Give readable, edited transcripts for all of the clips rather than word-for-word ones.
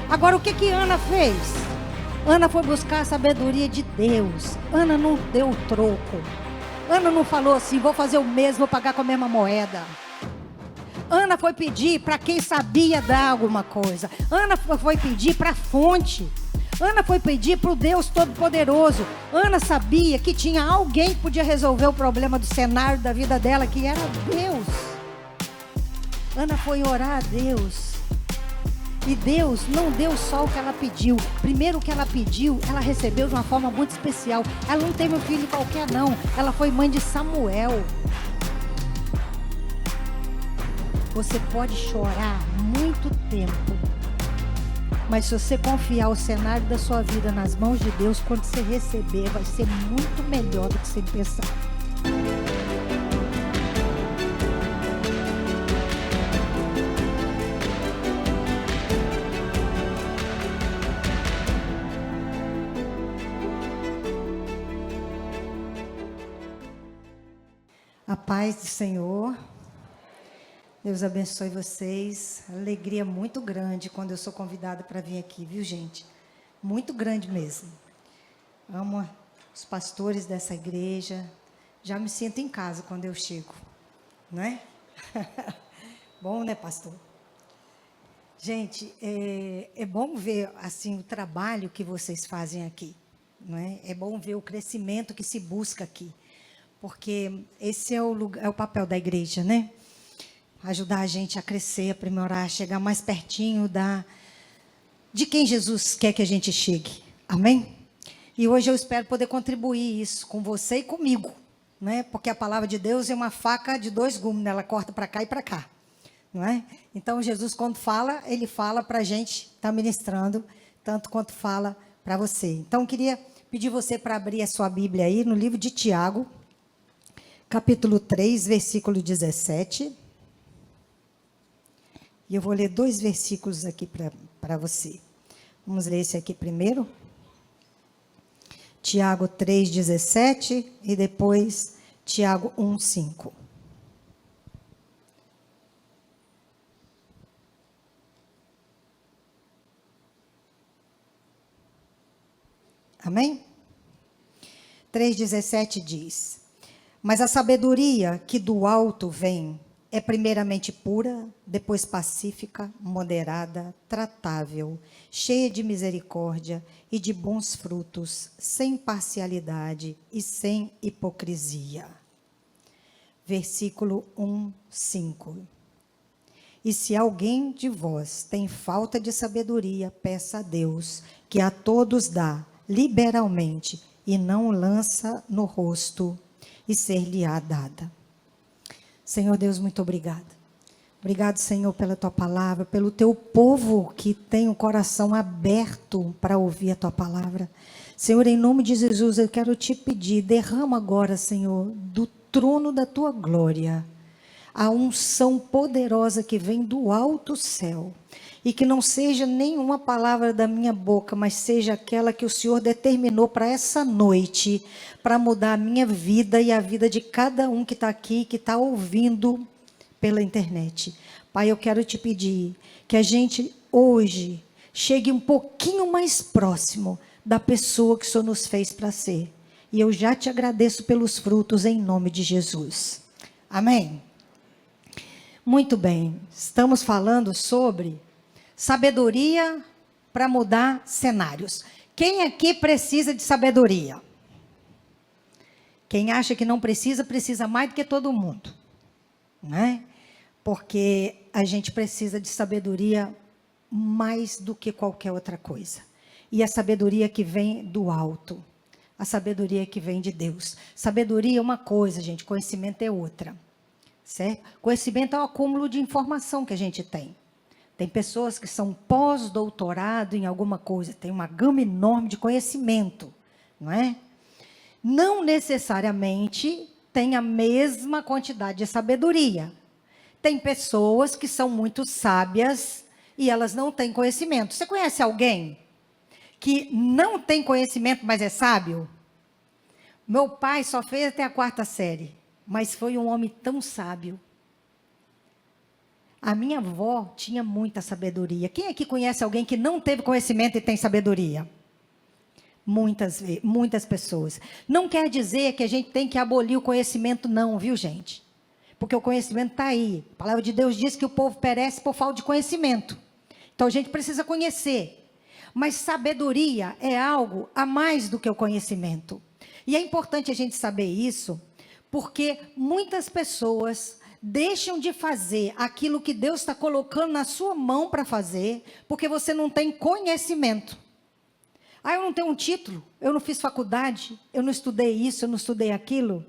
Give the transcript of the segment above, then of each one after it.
Agora, o que que Ana fez? Ana foi buscar a sabedoria de Deus. Ana não deu troco. Ana não falou assim, vou fazer o mesmo, vou pagar com a mesma moeda. Ana foi pedir para quem sabia dar alguma coisa. Ana foi pedir para a fonte. Ana foi pedir para o Deus Todo-Poderoso. Ana sabia que tinha alguém que podia resolver o problema do cenário da vida dela, que era Deus. Ana foi orar a Deus. E Deus não deu só o que ela pediu. Primeiro o que ela pediu, ela recebeu de uma forma muito especial. Ela não teve um filho qualquer não. Ela foi mãe de Samuel. Você pode chorar muito tempo, mas se você confiar o cenário da sua vida nas mãos de Deus, quando você receber, vai ser muito melhor do que você pensar. A paz do Senhor. Deus abençoe vocês. Alegria muito grande quando eu sou convidada para vir aqui, viu, gente? Muito grande mesmo. Amo os pastores dessa igreja. Já me sinto em casa quando eu chego, não é? Bom, né, pastor? Gente, é bom ver assim o trabalho que vocês fazem aqui, não é? É bom ver o crescimento que se busca aqui, porque esse é o papel da igreja, né? Ajudar a gente a crescer, aprimorar, chegar mais pertinho de quem Jesus quer que a gente chegue. Amém? E hoje eu espero poder contribuir isso com você e comigo, né? Porque a palavra de Deus é uma faca de dois gumes, né? Ela corta para cá e para cá, não é? Então Jesus, quando fala, ele fala para a gente estar ministrando, tanto quanto fala para você. Então eu queria pedir você para abrir a sua Bíblia aí no livro de Tiago, capítulo 3, versículo 17. E eu vou ler 2 versículos aqui para você. Vamos ler esse aqui primeiro. Tiago 3,17 e depois Tiago 1,5. Amém? 3,17 diz: Mas a sabedoria que do alto vem é primeiramente pura, depois pacífica, moderada, tratável, cheia de misericórdia e de bons frutos, sem parcialidade e sem hipocrisia. Versículo 1:5. E se alguém de vós tem falta de sabedoria, peça a Deus, que a todos dá liberalmente e não lança no rosto, e ser-lhe-á dada. Senhor Deus, muito obrigada. Obrigado, Senhor, pela tua palavra, pelo teu povo que tem o coração aberto para ouvir a tua palavra. Senhor, em nome de Jesus, eu quero te pedir, derrama agora, Senhor, do trono da tua glória, a unção poderosa que vem do alto céu. E que não seja nenhuma palavra da minha boca, mas seja aquela que o Senhor determinou para essa noite, para mudar a minha vida e a vida de cada um que está aqui, que está ouvindo pela internet. Pai, eu quero te pedir que a gente hoje chegue um pouquinho mais próximo da pessoa que o Senhor nos fez para ser. E eu já te agradeço pelos frutos em nome de Jesus. Amém? Muito bem, estamos falando sobre sabedoria para mudar cenários. Quem aqui precisa de sabedoria? Quem acha que não precisa, precisa mais do que todo mundo, né? Porque a gente precisa de sabedoria mais do que qualquer outra coisa. E a sabedoria que vem do alto, a sabedoria que vem de Deus. Sabedoria é uma coisa, gente, conhecimento é outra, certo? Conhecimento é o acúmulo de informação que a gente tem. Tem pessoas que são pós-doutorado em alguma coisa, tem uma gama enorme de conhecimento, não é? Não necessariamente tem a mesma quantidade de sabedoria. Tem pessoas que são muito sábias e elas não têm conhecimento. Você conhece alguém que não tem conhecimento, mas é sábio? Meu pai só fez até a 4ª série, mas foi um homem tão sábio. A minha avó tinha muita sabedoria. Quem aqui conhece alguém que não teve conhecimento e tem sabedoria? Muitas pessoas. Não quer dizer que a gente tem que abolir o conhecimento, não, viu, gente? Porque o conhecimento está aí. A palavra de Deus diz que o povo perece por falta de conhecimento. Então, a gente precisa conhecer. Mas sabedoria é algo a mais do que o conhecimento. E é importante a gente saber isso, porque muitas pessoas deixam de fazer aquilo que Deus está colocando na sua mão para fazer, porque você não tem conhecimento. Ah, eu não tenho um título, eu não fiz faculdade, eu não estudei isso, eu não estudei aquilo.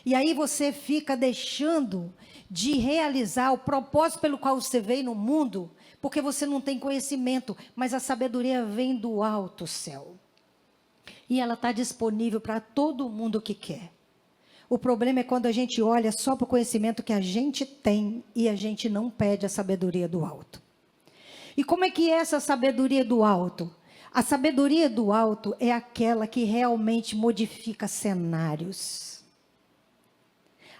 E aí você fica deixando de realizar o propósito pelo qual você veio no mundo, porque você não tem conhecimento, mas a sabedoria vem do alto céu. E ela está disponível para todo mundo que quer. O problema é quando a gente olha só para o conhecimento que a gente tem e a gente não pede a sabedoria do alto. E como é que é essa sabedoria do alto? A sabedoria do alto é aquela que realmente modifica cenários.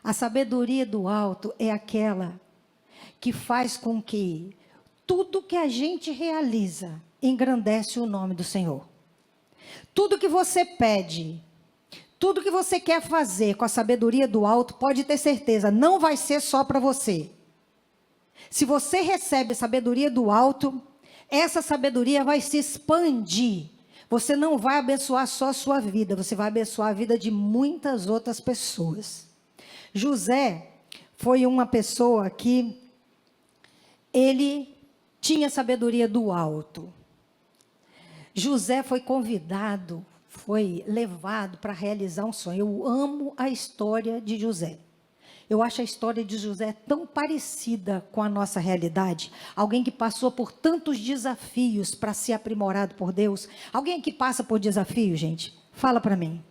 A sabedoria do alto é aquela que faz com que tudo que a gente realiza engrandece o nome do Senhor. Tudo que você pede, tudo que você quer fazer com a sabedoria do alto, pode ter certeza, não vai ser só para você. Se você recebe a sabedoria do alto, essa sabedoria vai se expandir. Você não vai abençoar só a sua vida, você vai abençoar a vida de muitas outras pessoas. José foi uma pessoa que ele tinha sabedoria do alto. José foi convidado, foi levado para realizar um sonho. Eu amo a história de José. Eu acho a história de José tão parecida com a nossa realidade. Alguém que passou por tantos desafios para ser aprimorado por Deus. Alguém que passa por desafio, gente? Fala para mim.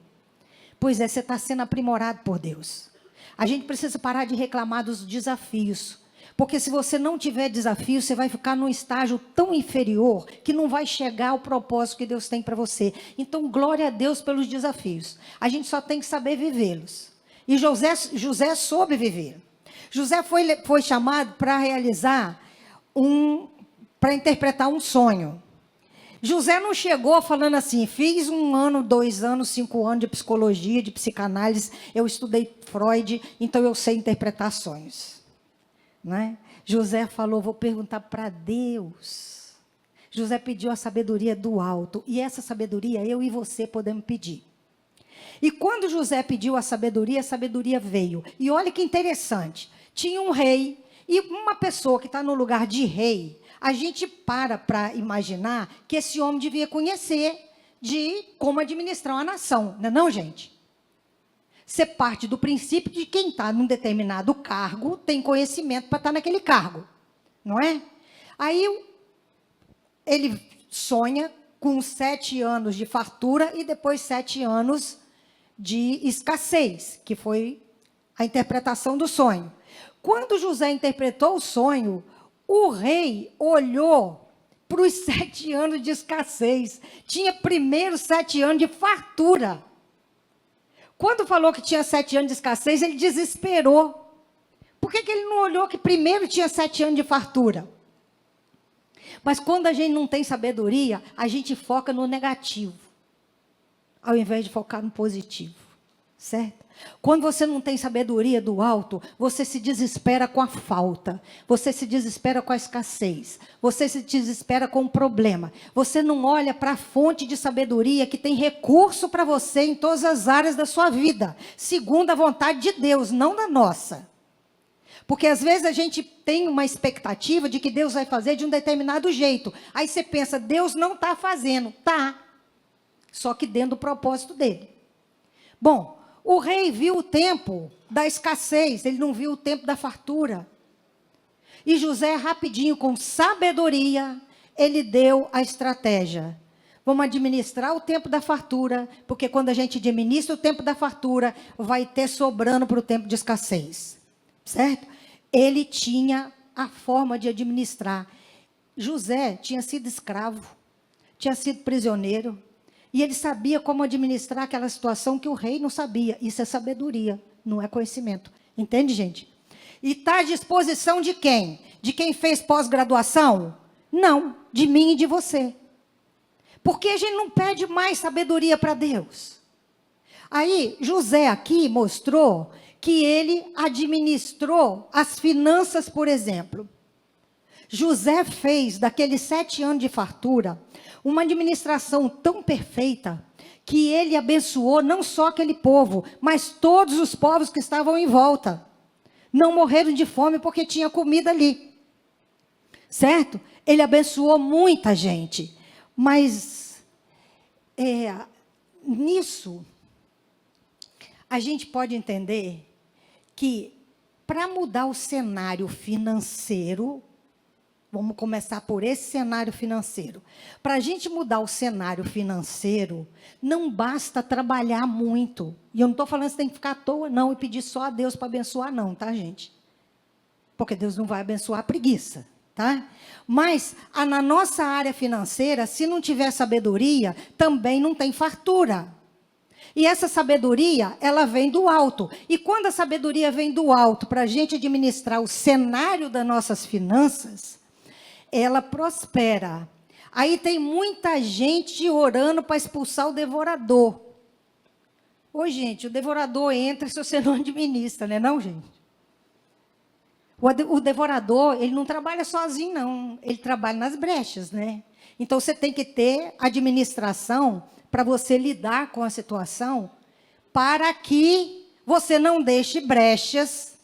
Pois é, você está sendo aprimorado por Deus. A gente precisa parar de reclamar dos desafios. Porque se você não tiver desafio, você vai ficar num estágio tão inferior que não vai chegar ao propósito que Deus tem para você. Então, glória a Deus pelos desafios. A gente só tem que saber vivê-los. E José soube viver. José foi chamado para realizar para interpretar um sonho. José não chegou falando assim, fiz 1 ano, 2 anos, 5 anos de psicologia, de psicanálise, eu estudei Freud, então eu sei interpretar sonhos. Não é? José falou, vou perguntar para Deus. José pediu a sabedoria do alto, e essa sabedoria eu e você podemos pedir. E quando José pediu a sabedoria veio. E olha que interessante, tinha um rei, e uma pessoa que está no lugar de rei, a gente para imaginar que esse homem devia conhecer de como administrar uma nação, não é não, gente? Você parte do princípio de quem está num determinado cargo tem conhecimento para estar naquele cargo, não é? Aí ele sonha com 7 anos de fartura e depois 7 anos de escassez, que foi a interpretação do sonho. Quando José interpretou o sonho, o rei olhou para os 7 anos de escassez. Tinha primeiro 7 anos de fartura. Quando falou que tinha 7 anos de escassez, ele desesperou. Por que ele não olhou que primeiro tinha 7 anos de fartura? Mas quando a gente não tem sabedoria, a gente foca no negativo, ao invés de focar no positivo, certo? Quando você não tem sabedoria do alto, você se desespera com a falta, você se desespera com a escassez, você se desespera com o problema. Você não olha para a fonte de sabedoria que tem recurso para você em todas as áreas da sua vida, segundo a vontade de Deus, não da nossa. Porque às vezes a gente tem uma expectativa de que Deus vai fazer de um determinado jeito. Aí você pensa, Deus não está fazendo. Tá, só que dentro do propósito dele. Bom, o rei viu o tempo da escassez, ele não viu o tempo da fartura. E José, rapidinho, com sabedoria, ele deu a estratégia. Vamos administrar o tempo da fartura, porque quando a gente administra o tempo da fartura, vai ter sobrando para o tempo de escassez. Certo? Ele tinha a forma de administrar. José tinha sido escravo, tinha sido prisioneiro, e ele sabia como administrar aquela situação que o rei não sabia. Isso é sabedoria, não é conhecimento. Entende, gente? E está à disposição de quem? De quem fez pós-graduação? Não, de mim e de você. Porque a gente não pede mais sabedoria para Deus. Aí, José aqui mostrou que ele administrou as finanças, por exemplo. José fez, daqueles 7 anos de fartura, uma administração tão perfeita, que ele abençoou não só aquele povo, mas todos os povos que estavam em volta. Não morreram de fome porque tinha comida ali. Certo? Ele abençoou muita gente. Mas, nisso, a gente pode entender que, para mudar o cenário financeiro, vamos começar por esse cenário financeiro. Para a gente mudar o cenário financeiro, não basta trabalhar muito. E eu não estou falando que você tem que ficar à toa, não, e pedir só a Deus para abençoar, não, tá, gente? Porque Deus não vai abençoar a preguiça, tá? Mas, na nossa área financeira, se não tiver sabedoria, também não tem fartura. E essa sabedoria, ela vem do alto. E quando a sabedoria vem do alto, para a gente administrar o cenário das nossas finanças, ela prospera. Aí tem muita gente orando para expulsar o devorador. Ô, gente, o devorador entra se você não administra, né, não, gente? O devorador, ele não trabalha sozinho, não. Ele trabalha nas brechas, né? Então, você tem que ter administração para você lidar com a situação, para que você não deixe brechas,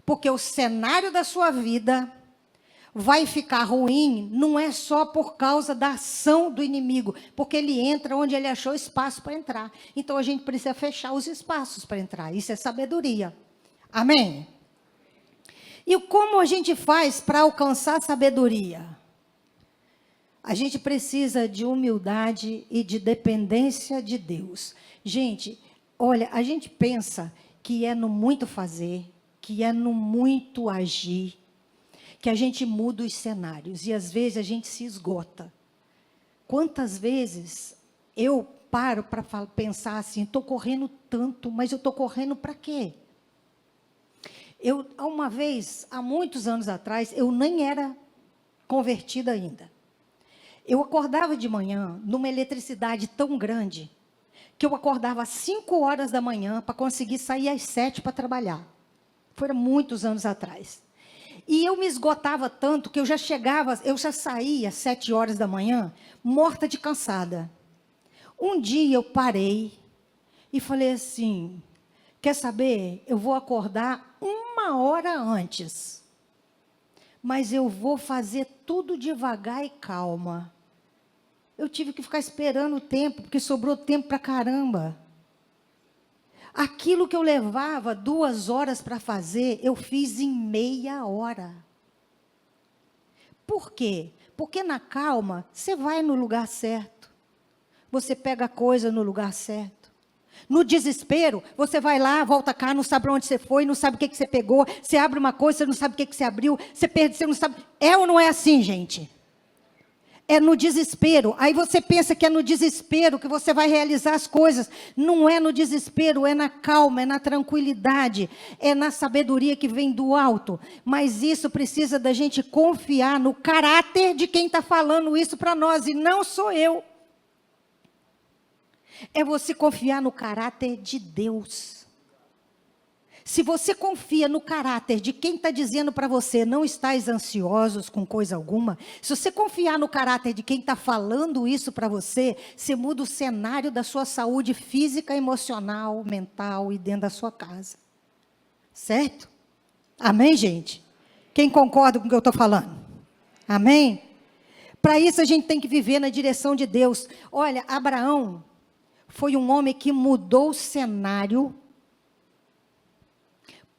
porque o cenário da sua vida vai ficar ruim, não é só por causa da ação do inimigo, porque ele entra onde ele achou espaço para entrar. Então, a gente precisa fechar os espaços para entrar. Isso é sabedoria. Amém? E como a gente faz para alcançar sabedoria? A gente precisa de humildade e de dependência de Deus. Gente, olha, a gente pensa que é no muito fazer, que é no muito agir, que a gente muda os cenários. E às vezes a gente se esgota. Quantas vezes eu paro para pensar assim, estou correndo tanto, mas eu estou correndo para quê? Uma vez, há muitos anos atrás, eu nem era convertida ainda. Eu acordava de manhã numa eletricidade tão grande que eu acordava às 5 horas da manhã para conseguir sair às 7 para trabalhar. Foram muitos anos atrás. E eu me esgotava tanto que eu já saía às 7 horas da manhã, morta de cansada. Um dia eu parei e falei assim, quer saber? Eu vou acordar 1 hora antes. Mas eu vou fazer tudo devagar e calma. Eu tive que ficar esperando o tempo, porque sobrou tempo para caramba. Aquilo que eu levava 2 horas para fazer, eu fiz em meia hora. Por quê? Porque na calma, você vai no lugar certo. Você pega a coisa no lugar certo. No desespero, você vai lá, volta cá, não sabe para onde você foi, não sabe o que você pegou. Você abre uma coisa, você não sabe o que você abriu. Você perde, você não sabe. É ou não é assim, gente? É no desespero. Aí você pensa que é no desespero que você vai realizar as coisas. Não é no desespero, é na calma, é na tranquilidade, é na sabedoria que vem do alto. Mas isso precisa da gente confiar no caráter de quem está falando isso para nós, e não sou eu. É você confiar no caráter de Deus. Se você confia no caráter de quem está dizendo para você, não estáis ansiosos com coisa alguma, se você confiar no caráter de quem está falando isso para você, você muda o cenário da sua saúde física, emocional, mental e dentro da sua casa. Certo? Amém, gente? Quem concorda com o que eu estou falando? Amém? Para isso a gente tem que viver na direção de Deus. Olha, Abraão foi um homem que mudou o cenário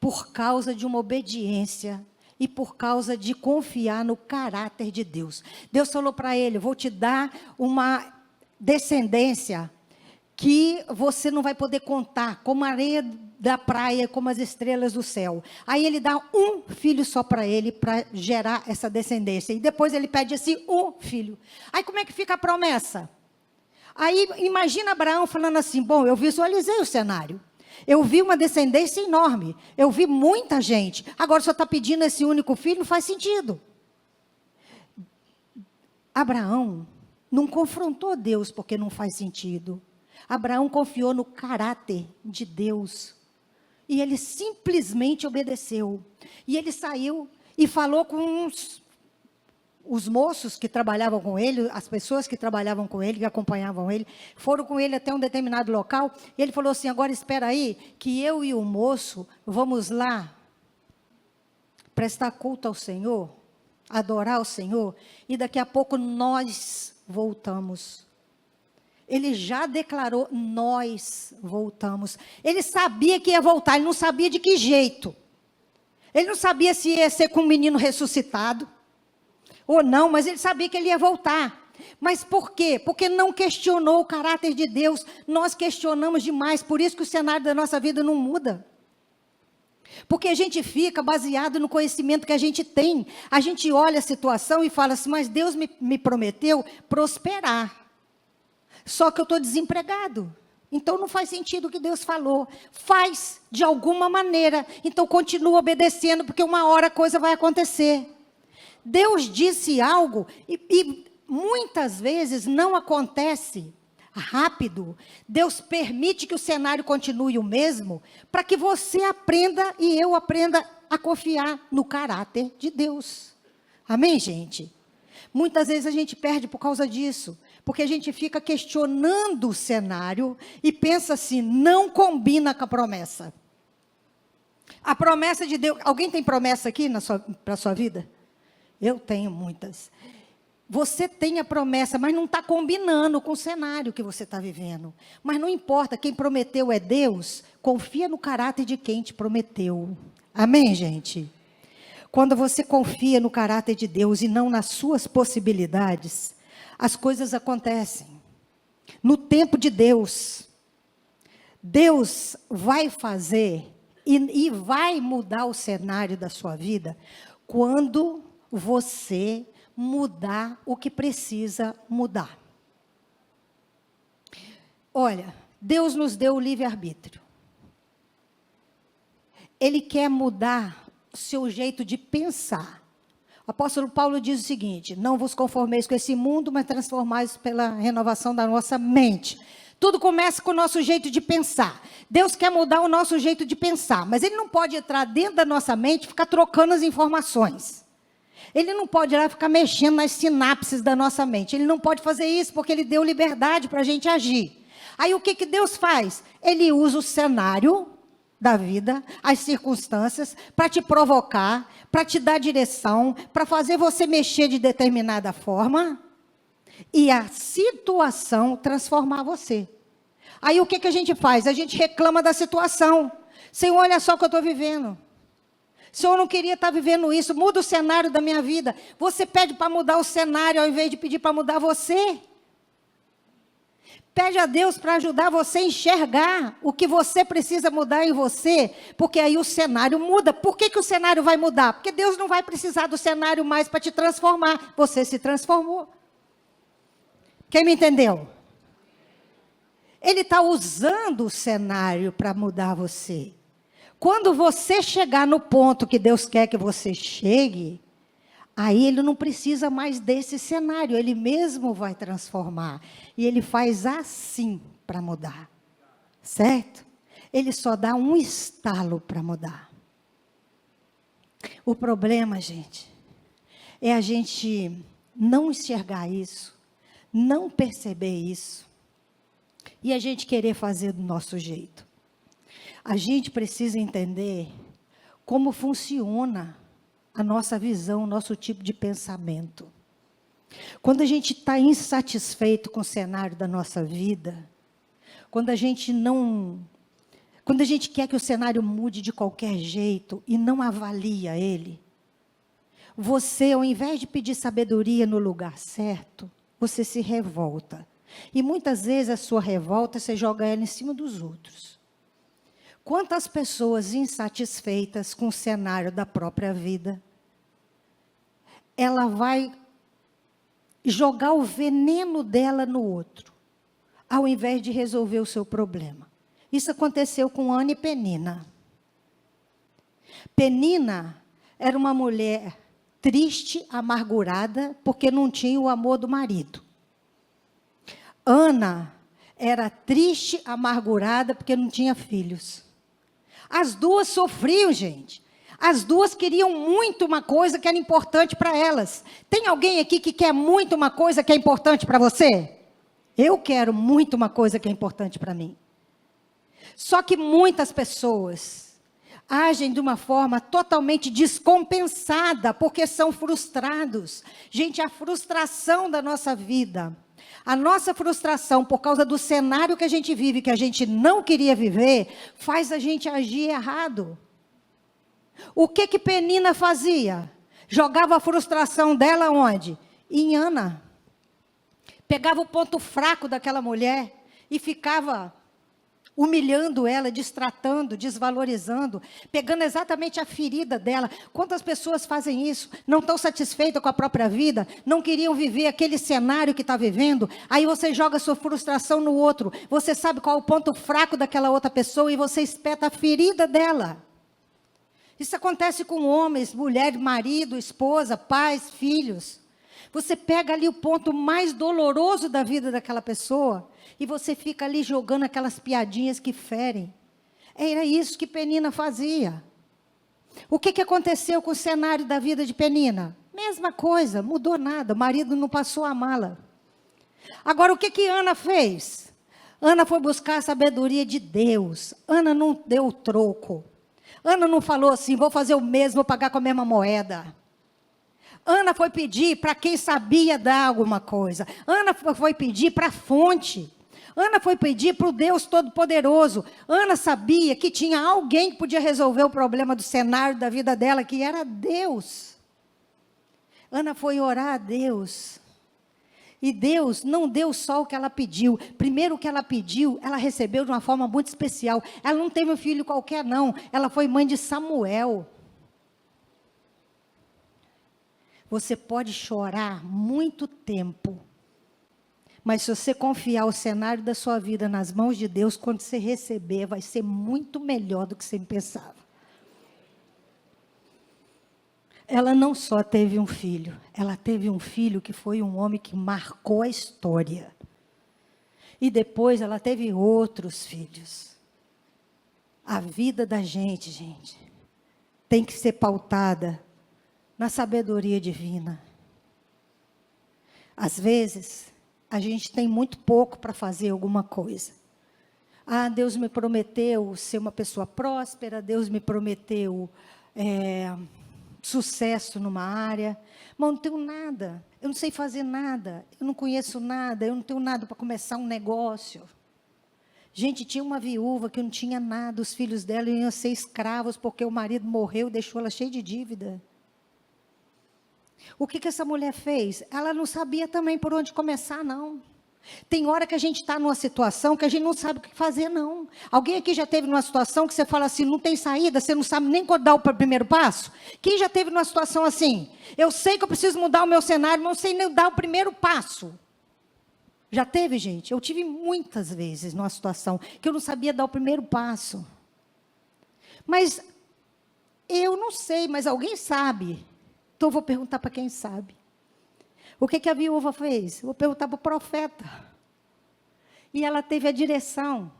por causa de uma obediência e por causa de confiar no caráter de Deus. Deus falou para ele, vou te dar uma descendência que você não vai poder contar, como a areia da praia, como as estrelas do céu. Aí ele dá um filho só para ele, para gerar essa descendência. E depois ele pede assim, um filho. Aí como é que fica a promessa? Aí imagina Abraão falando assim, bom, eu visualizei o cenário. Eu vi uma descendência enorme. Eu vi muita gente. Agora, só está pedindo esse único filho, não faz sentido. Abraão não confrontou Deus porque não faz sentido. Abraão confiou no caráter de Deus. E ele simplesmente obedeceu. E ele saiu e falou com os moços que trabalhavam com ele, as pessoas que trabalhavam com ele, que acompanhavam ele, foram com ele até um determinado local. E ele falou assim: agora espera aí, que eu e o moço vamos lá prestar culto ao Senhor, adorar o Senhor, e daqui a pouco nós voltamos. Ele já declarou: nós voltamos. Ele sabia que ia voltar, ele não sabia de que jeito. Ele não sabia se ia ser com um menino ressuscitado ou não, mas ele sabia que ele ia voltar. Mas por quê? Porque não questionou o caráter de Deus. Nós questionamos demais, por isso que o cenário da nossa vida não muda. Porque a gente fica baseado no conhecimento que a gente tem. A gente olha a situação e fala assim: mas Deus me prometeu prosperar. Só que eu estou desempregado. Então não faz sentido o que Deus falou. Faz de alguma maneira. Então continua obedecendo, porque uma hora a coisa vai acontecer. Deus disse algo e muitas vezes não acontece rápido. Deus permite que o cenário continue o mesmo, para que você aprenda e eu aprenda a confiar no caráter de Deus. Amém, gente? Muitas vezes a gente perde por causa disso, porque a gente fica questionando o cenário e pensa assim: não combina com a promessa. A promessa de Deus. Alguém tem promessa aqui para a sua vida? Eu tenho muitas. Você tem a promessa, mas não está combinando com o cenário que você está vivendo. Mas não importa, quem prometeu é Deus. Confia no caráter de quem te prometeu. Amém, gente? Quando você confia no caráter de Deus e não nas suas possibilidades, as coisas acontecem. No tempo de Deus, Deus vai fazer e vai mudar o cenário da sua vida quando você mudar o que precisa mudar. Olha, Deus nos deu o livre-arbítrio. Ele quer mudar o seu jeito de pensar. O apóstolo Paulo diz o seguinte: não vos conformeis com esse mundo, mas transformais pela renovação da nossa mente. Tudo começa com o nosso jeito de pensar. Deus quer mudar o nosso jeito de pensar, mas Ele não pode entrar dentro da nossa mente e ficar trocando as informações. Ele não pode ir lá ficar mexendo nas sinapses da nossa mente. Ele não pode fazer isso, porque Ele deu liberdade para a gente agir. Aí o que Deus faz? Ele usa o cenário da vida, as circunstâncias, para te provocar, para te dar direção, para fazer você mexer de determinada forma, e a situação transformar você. Aí o que a gente faz? A gente reclama da situação. Senhor, olha só o que eu estou vivendo. Senhor, eu não queria estar vivendo isso. Muda o cenário da minha vida. Você pede para mudar o cenário ao invés de pedir para mudar você. Pede a Deus para ajudar você a enxergar o que você precisa mudar em você, porque aí o cenário muda. Por que o cenário vai mudar? Porque Deus não vai precisar do cenário mais para te transformar. Você se transformou. Quem me entendeu? Ele está usando o cenário para mudar você. Quando você chegar no ponto que Deus quer que você chegue, aí Ele não precisa mais desse cenário, Ele mesmo vai transformar. E Ele faz assim para mudar, certo? Ele só dá um estalo para mudar. O problema, gente, é a gente não enxergar isso, não perceber isso, e a gente querer fazer do nosso jeito. A gente precisa entender como funciona a nossa visão, o nosso tipo de pensamento. Quando a gente está insatisfeito com o cenário da nossa vida, quando a gente quer que o cenário mude de qualquer jeito e não avalia ele, você, ao invés de pedir sabedoria no lugar certo, você se revolta. E muitas vezes a sua revolta, você joga ela em cima dos outros. Quantas pessoas insatisfeitas com o cenário da própria vida, ela vai jogar o veneno dela no outro, ao invés de resolver o seu problema. Isso aconteceu com Ana e Penina. Penina era uma mulher triste, amargurada, porque não tinha o amor do marido. Ana era triste, amargurada, porque não tinha filhos. As duas sofriam, gente. As duas queriam muito uma coisa que era importante para elas. Tem alguém aqui que quer muito uma coisa que é importante para você? Eu quero muito uma coisa que é importante para mim. Só que muitas pessoas agem de uma forma totalmente descompensada, porque são frustrados. Gente, a frustração da nossa vida, a nossa frustração por causa do cenário que a gente vive, que a gente não queria viver, faz a gente agir errado. O que Penina fazia? Jogava a frustração dela onde? Em Ana. Pegava o ponto fraco daquela mulher e ficava humilhando ela, destratando, desvalorizando, pegando exatamente a ferida dela. Quantas pessoas fazem isso? Não estão satisfeitas com a própria vida, não queriam viver aquele cenário que está vivendo, aí você joga sua frustração no outro, você sabe qual é o ponto fraco daquela outra pessoa e você espeta a ferida dela. Isso acontece com homens, mulher, marido, esposa, pais, filhos. Você pega ali o ponto mais doloroso da vida daquela pessoa e você fica ali jogando aquelas piadinhas que ferem. Era isso que Penina fazia. O que aconteceu com o cenário da vida de Penina? Mesma coisa, mudou nada, o marido não passou a mala. Agora, o que Ana fez? Ana foi buscar a sabedoria de Deus. Ana não deu o troco. Ana não falou assim, vou fazer o mesmo, vou pagar com a mesma moeda. Ana foi pedir para quem sabia dar alguma coisa. Ana foi pedir para a fonte. Ana foi pedir para o Deus Todo-Poderoso. Ana sabia que tinha alguém que podia resolver o problema do cenário da vida dela, que era Deus. Ana foi orar a Deus. E Deus não deu só o que ela pediu. Primeiro o que ela pediu, ela recebeu de uma forma muito especial. Ela não teve um filho qualquer, não. Ela foi mãe de Samuel. Você pode chorar muito tempo. Mas se você confiar o cenário da sua vida nas mãos de Deus, quando você receber, vai ser muito melhor do que você pensava. Ela não só teve um filho, ela teve um filho que foi um homem que marcou a história. E depois ela teve outros filhos. A vida da gente, tem que ser pautada na sabedoria divina. Às vezes, a gente tem muito pouco para fazer alguma coisa. Ah, Deus me prometeu ser uma pessoa próspera, Deus me prometeu sucesso numa área, mas eu não tenho nada, eu não sei fazer nada, eu não conheço nada, eu não tenho nada para começar um negócio. Gente, tinha uma viúva que não tinha nada, os filhos dela iam ser escravos porque o marido morreu e deixou ela cheia de dívida. O que essa mulher fez? Ela não sabia também por onde começar, não. Tem hora que a gente está numa situação que a gente não sabe o que fazer, não. Alguém aqui já teve numa situação que você fala assim, não tem saída, você não sabe nem quando dar o primeiro passo? Quem já teve numa situação assim? Eu sei que eu preciso mudar o meu cenário, mas não sei nem dar o primeiro passo. Já teve, gente? Eu tive muitas vezes numa situação que eu não sabia dar o primeiro passo. Mas eu não sei, mas alguém sabe. Então eu vou perguntar para quem sabe. O que a viúva fez? Eu vou perguntar para o profeta. E ela teve a direção.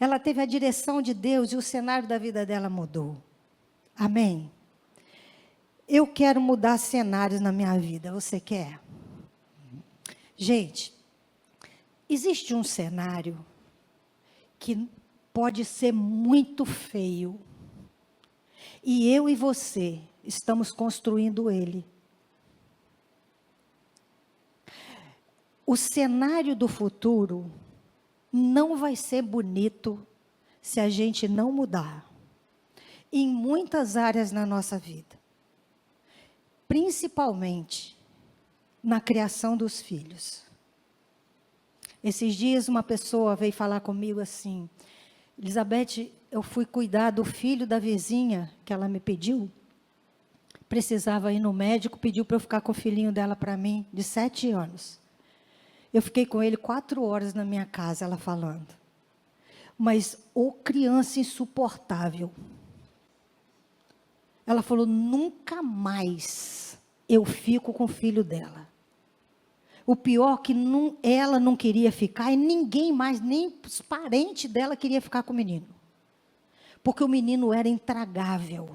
Ela teve a direção de Deus e o cenário da vida dela mudou. Amém? Eu quero mudar cenários na minha vida. Você quer? Gente, existe um cenário que pode ser muito feio. E eu e você estamos construindo ele. O cenário do futuro não vai ser bonito se a gente não mudar. Em muitas áreas na nossa vida. Principalmente na criação dos filhos. Esses dias uma pessoa veio falar comigo assim, Elizabeth, eu fui cuidar do filho da vizinha que ela me pediu. Precisava ir no médico, pediu para eu ficar com o filhinho dela para mim, de 7 anos. Eu fiquei com ele 4 horas na minha casa, ela falando. Mas, ô criança insuportável. Ela falou, nunca mais eu fico com o filho dela. O pior que ela não queria ficar, e ninguém mais, nem os parentes dela queria ficar com o menino. Porque o menino era intragável.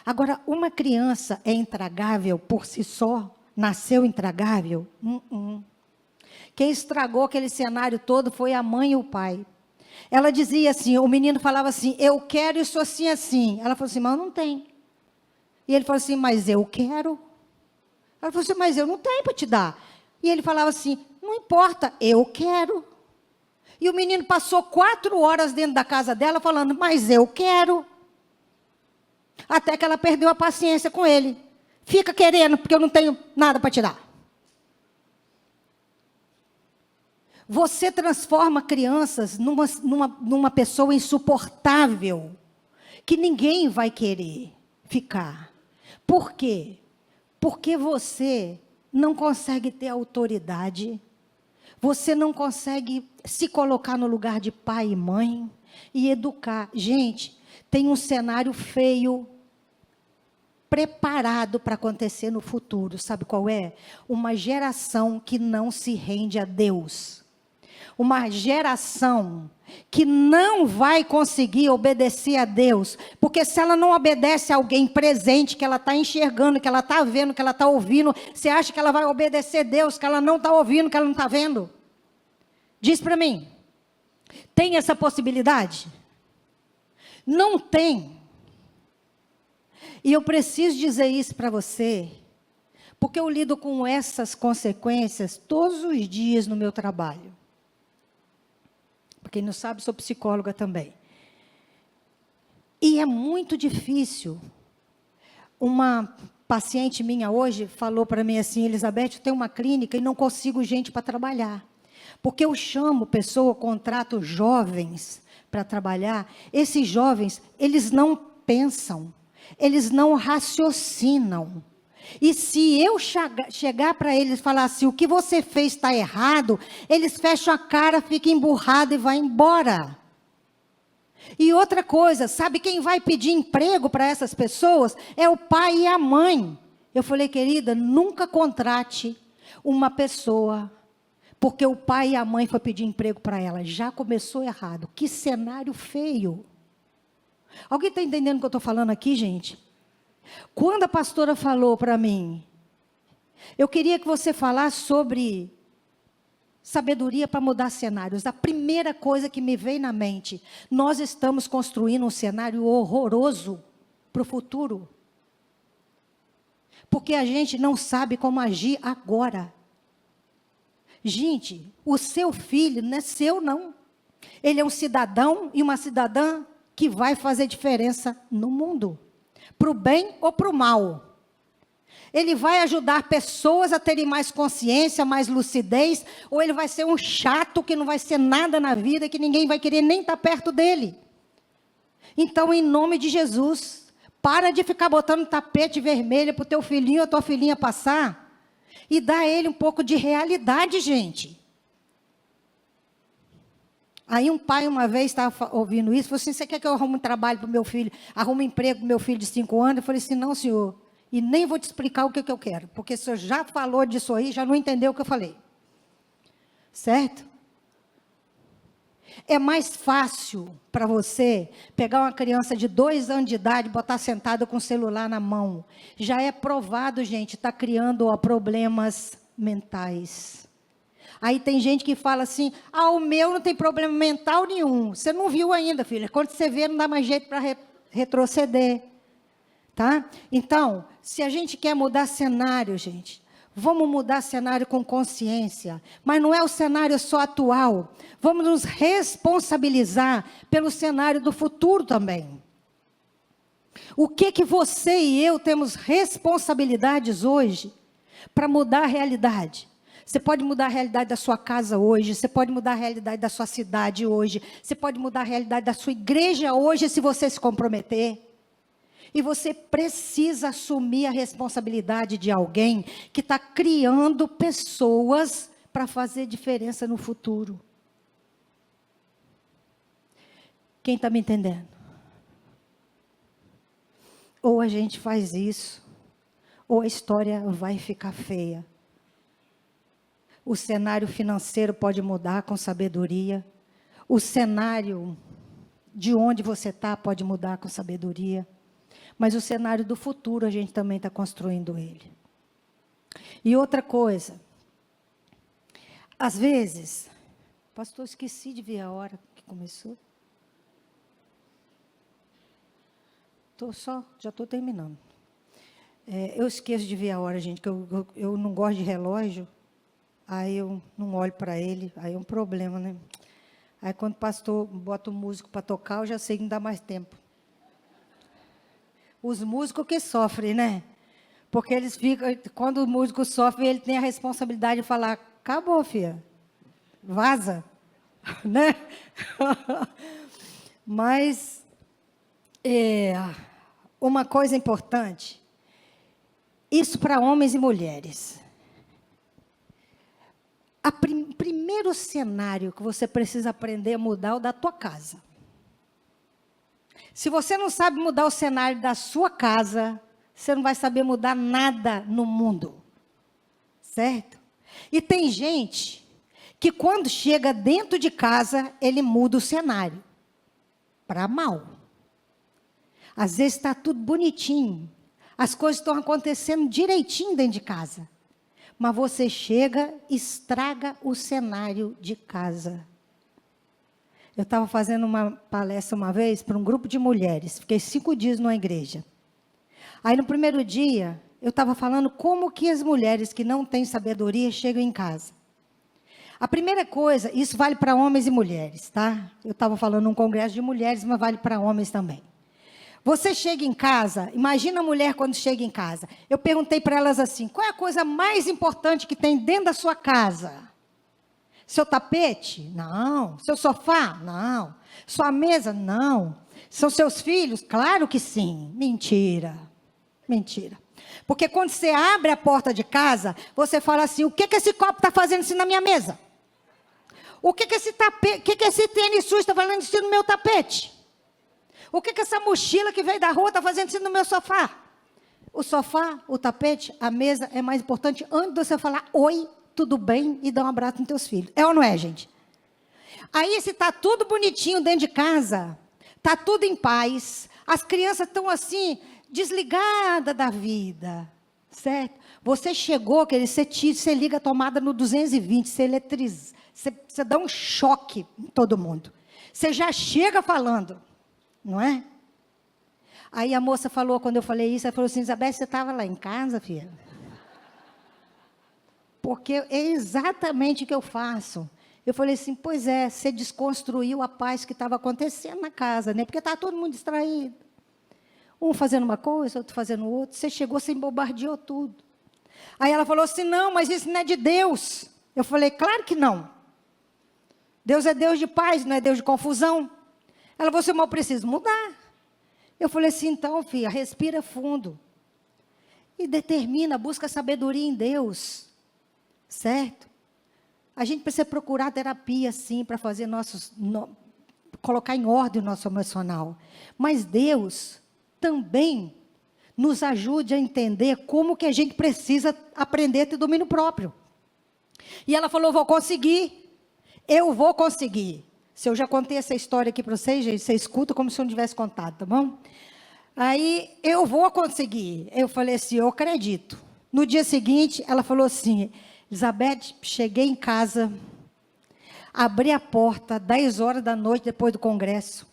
Agora, uma criança é intragável por si só? Nasceu intragável? Quem estragou aquele cenário todo foi a mãe e o pai. Ela dizia assim, o menino falava assim, eu quero isso assim, assim. Ela falou assim, mas não tem. E ele falou assim, mas eu quero. Ela falou assim, mas eu não tenho para te dar. E ele falava assim, não importa, eu quero. E o menino passou 4 horas dentro da casa dela falando, mas eu quero. Até que ela perdeu a paciência com ele. Fica querendo, porque eu não tenho nada para te dar. Você transforma crianças numa pessoa insuportável, que ninguém vai querer ficar. Por quê? Porque você não consegue ter autoridade, você não consegue se colocar no lugar de pai e mãe e educar. Gente, tem um cenário feio preparado para acontecer no futuro. Sabe qual é? Uma geração que não se rende a Deus. Uma geração que não vai conseguir obedecer a Deus, porque se ela não obedece a alguém presente, que ela está enxergando, que ela está vendo, que ela está ouvindo, você acha que ela vai obedecer a Deus, que ela não está ouvindo, que ela não está vendo? Diz para mim, tem essa possibilidade? Não tem. E eu preciso dizer isso para você, porque eu lido com essas consequências todos os dias no meu trabalho. Para quem não sabe, sou psicóloga também. E é muito difícil. Uma paciente minha hoje falou para mim assim, Elizabeth, eu tenho uma clínica e não consigo gente para trabalhar. Porque eu chamo pessoa, contrato jovens para trabalhar. Esses jovens, eles não pensam, eles não raciocinam. E se eu chegar para eles e falar assim, o que você fez está errado, eles fecham a cara, ficam emburrados e vão embora. E outra coisa, sabe quem vai pedir emprego para essas pessoas? É o pai e a mãe. Eu falei, querida, nunca contrate uma pessoa, porque o pai e a mãe foi pedir emprego para ela. Já começou errado. Que cenário feio. Alguém está entendendo o que eu estou falando aqui, gente? Quando a pastora falou para mim, eu queria que você falasse sobre sabedoria para mudar cenários. A primeira coisa que me veio na mente, nós estamos construindo um cenário horroroso para o futuro. Porque a gente não sabe como agir agora. Gente, o seu filho não é seu, não. Ele é um cidadão e uma cidadã que vai fazer diferença no mundo. Para o bem ou para o mal. Ele vai ajudar pessoas a terem mais consciência, mais lucidez, ou ele vai ser um chato que não vai ser nada na vida, que ninguém vai querer nem estar perto dele. Então, em nome de Jesus, para de ficar botando tapete vermelho para o teu filhinho ou tua filhinha passar, e dá a ele um pouco de realidade, gente. Aí um pai uma vez estava ouvindo isso, falou assim, você quer que eu arrume um trabalho para o meu filho, arrume um emprego para o meu filho de 5 anos? Eu falei assim, não senhor, e nem vou te explicar o que eu quero, porque o senhor já falou disso aí, já não entendeu o que eu falei. Certo? É mais fácil para você pegar uma criança de 2 anos de idade, botar sentada com o celular na mão. Já é provado, gente, está criando problemas mentais. Aí tem gente que fala assim, o meu não tem problema mental nenhum. Você não viu ainda, filha. Quando você vê, não dá mais jeito para retroceder. Tá? Então, se a gente quer mudar cenário, gente, vamos mudar cenário com consciência. Mas não é o cenário só atual. Vamos nos responsabilizar pelo cenário do futuro também. O que você e eu temos responsabilidades hoje para mudar a realidade? Você pode mudar a realidade da sua casa hoje, você pode mudar a realidade da sua cidade hoje, você pode mudar a realidade da sua igreja hoje se você se comprometer. E você precisa assumir a responsabilidade de alguém que está criando pessoas para fazer diferença no futuro. Quem está me entendendo? Ou a gente faz isso, ou a história vai ficar feia. O cenário financeiro pode mudar com sabedoria. O cenário de onde você está pode mudar com sabedoria. Mas o cenário do futuro, a gente também está construindo ele. E outra coisa. Às vezes, pastor, esqueci de ver a hora que começou. Já estou terminando. Eu esqueço de ver a hora, gente, que eu não gosto de relógio. Aí eu não olho para ele, aí é um problema, né? Aí quando o pastor bota o músico para tocar, eu já sei que não dá mais tempo. Os músicos que sofrem, né? Porque eles ficam, quando o músico sofre, ele tem a responsabilidade de falar, acabou, filha, vaza, né? Mas, uma coisa importante, isso para homens e mulheres. Primeiro cenário que você precisa aprender a mudar é o da tua casa. Se você não sabe mudar o cenário da sua casa, você não vai saber mudar nada no mundo. Certo? E tem gente que quando chega dentro de casa, ele muda o cenário. Para mal. Às vezes está tudo bonitinho. As coisas estão acontecendo direitinho dentro de casa. Mas você chega e estraga o cenário de casa. Eu estava fazendo uma palestra uma vez para um grupo de mulheres. Fiquei 5 dias numa igreja. Aí no primeiro dia, eu estava falando como que as mulheres que não têm sabedoria chegam em casa. A primeira coisa, isso vale para homens e mulheres, tá? Eu estava falando num congresso de mulheres, mas vale para homens também. Você chega em casa, imagina a mulher quando chega em casa. Eu perguntei para elas assim, qual é a coisa mais importante que tem dentro da sua casa? Seu tapete? Não. Seu sofá? Não. Sua mesa? Não. São seus filhos? Claro que sim. Mentira. Mentira. Porque quando você abre a porta de casa, você fala assim, o que esse copo está fazendo assim na minha mesa? O que esse tênis sujo está fazendo assim no meu tapete? O que essa mochila que veio da rua está fazendo assim no meu sofá? O sofá, o tapete, a mesa é mais importante antes de você falar oi, tudo bem e dar um abraço nos teus filhos. É ou não é, gente? Aí se está tudo bonitinho dentro de casa, está tudo em paz, as crianças estão assim, desligadas da vida, certo? Você chegou, querido, você liga a tomada no 220, você eletriza, você dá um choque em todo mundo. Você já chega falando. Não é? Aí a moça falou, quando eu falei isso, ela falou assim, Isabel, você estava lá em casa, filha? Porque é exatamente o que eu faço. Eu falei assim, pois é, você desconstruiu a paz que estava acontecendo na casa, né? Porque estava todo mundo distraído. Um fazendo uma coisa, outro fazendo outra. Você chegou, você bombardeou tudo. Aí ela falou assim, não, mas isso não é de Deus. Eu falei, claro que não. Deus é Deus de paz, não é Deus de confusão. Ela falou assim, mas eu preciso mudar. Eu falei assim, então, filha, respira fundo. E determina, busca sabedoria em Deus. Certo? A gente precisa procurar terapia, sim, para fazer colocar em ordem o nosso emocional. Mas Deus também nos ajude a entender como que a gente precisa aprender a ter domínio próprio. E ela falou, vou conseguir. Eu vou conseguir. Se eu já contei essa história aqui para vocês, gente, você escuta como se eu não tivesse contado, tá bom? Aí, eu vou conseguir. Eu falei assim, eu acredito. No dia seguinte, ela falou assim, Elizabeth, cheguei em casa, abri a porta, 10 horas da noite, depois do congresso.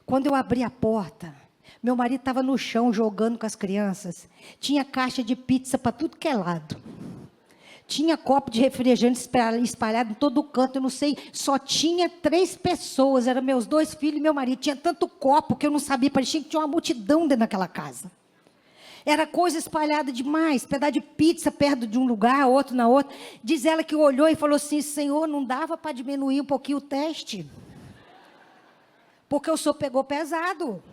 Quando eu abri a porta, meu marido estava no chão, jogando com as crianças. Tinha caixa de pizza para tudo que é lado. Tinha copo de refrigerante espalhado em todo o canto, eu não sei, só tinha 3 pessoas, eram meus 2 filhos e meu marido. Tinha tanto copo que eu não sabia, parecia que tinha uma multidão dentro daquela casa. Era coisa espalhada demais, pedaço de pizza perto de um lugar, outro na outra. Diz ela que olhou e falou assim, Senhor, não dava para diminuir um pouquinho o teste? Porque o Senhor pegou pesado.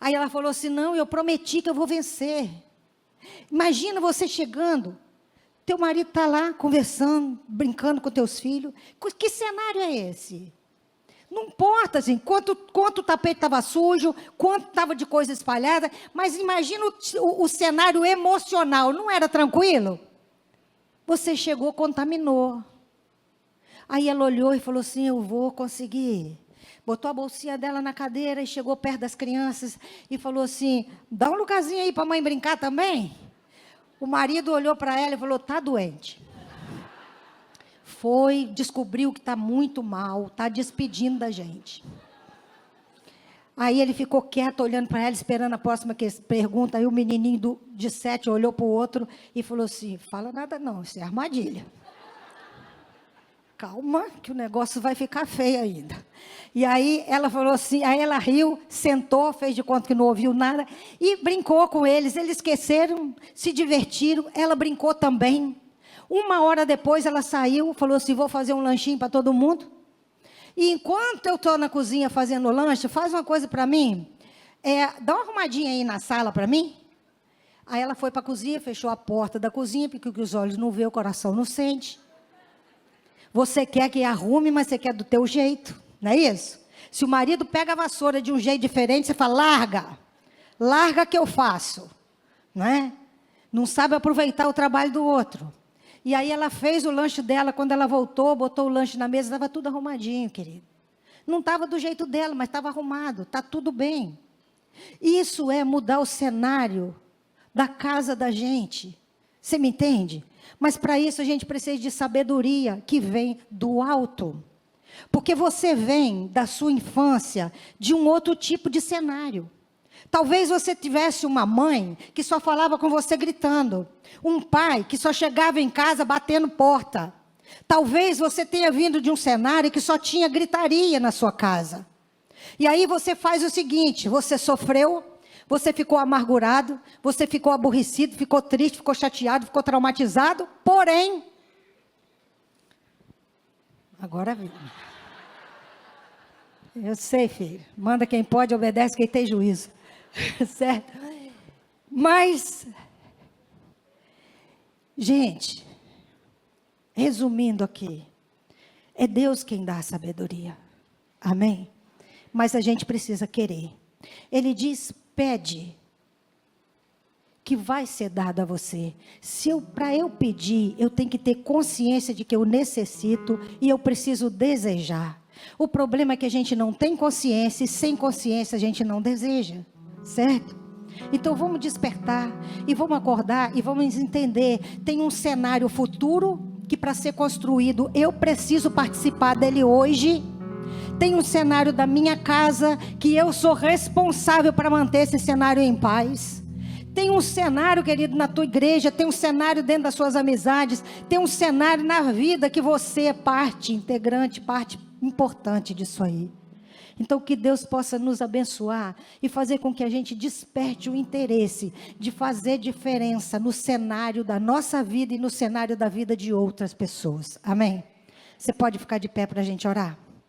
Aí ela falou assim, não, eu prometi que eu vou vencer. Imagina você chegando, teu marido está lá conversando, brincando com teus filhos. Que cenário é esse? Não importa, assim, quanto o tapete estava sujo, quanto estava de coisa espalhada, mas imagina o cenário emocional, não era tranquilo? Você chegou, contaminou. Aí ela olhou e falou assim, eu vou conseguir. Botou a bolsinha dela na cadeira e chegou perto das crianças e falou assim, dá um lugarzinho aí para a mãe brincar também. O marido olhou para ela e falou, está doente. Foi, descobriu que está muito mal, está despedindo da gente. Aí ele ficou quieto, olhando para ela, esperando a próxima pergunta. Aí o menininho de 7 olhou para o outro e falou assim, fala nada não, isso é armadilha. Calma, que o negócio vai ficar feio ainda. E aí ela falou assim, aí ela riu, sentou, fez de conta que não ouviu nada e brincou com eles. Eles esqueceram, se divertiram, ela brincou também. 1 hora depois ela saiu, falou assim, vou fazer um lanchinho para todo mundo. E enquanto eu estou na cozinha fazendo o lanche, faz uma coisa para mim, dá uma arrumadinha aí na sala para mim. Aí ela foi para a cozinha, fechou a porta da cozinha, porque os olhos não vê, o coração não sente. Você quer que arrume, mas você quer do teu jeito, não é isso? Se o marido pega a vassoura de um jeito diferente, você fala, larga que eu faço, não é? Não sabe aproveitar o trabalho do outro. E aí ela fez o lanche dela, quando ela voltou, botou o lanche na mesa, estava tudo arrumadinho, querido. Não estava do jeito dela, mas estava arrumado, está tudo bem. Isso é mudar o cenário da casa da gente, você me entende? Mas para isso a gente precisa de sabedoria que vem do alto. Porque você vem da sua infância de um outro tipo de cenário. Talvez você tivesse uma mãe que só falava com você gritando. Um pai que só chegava em casa batendo porta. Talvez você tenha vindo de um cenário que só tinha gritaria na sua casa. E aí você faz o seguinte, você sofreu, você ficou amargurado, você ficou aborrecido, ficou triste, ficou chateado, ficou traumatizado, porém, agora eu sei, filho, manda quem pode, obedece quem tem juízo, certo? Mas, gente, resumindo aqui, é Deus quem dá a sabedoria, amém? Mas a gente precisa querer. Ele diz, pede, que vai ser dado a você. Para eu pedir, eu tenho que ter consciência de que eu necessito e eu preciso desejar. O problema é que a gente não tem consciência e sem consciência a gente não deseja, certo? Então vamos despertar e vamos acordar e vamos entender, tem um cenário futuro que para ser construído eu preciso participar dele hoje. Tem um cenário da minha casa que eu sou responsável para manter esse cenário em paz. Tem um cenário, querido, na tua igreja, tem um cenário dentro das suas amizades, tem um cenário na vida que você é parte integrante, parte importante disso aí. Então que Deus possa nos abençoar e fazer com que a gente desperte o interesse de fazer diferença no cenário da nossa vida e no cenário da vida de outras pessoas. Amém? Você pode ficar de pé para a gente orar?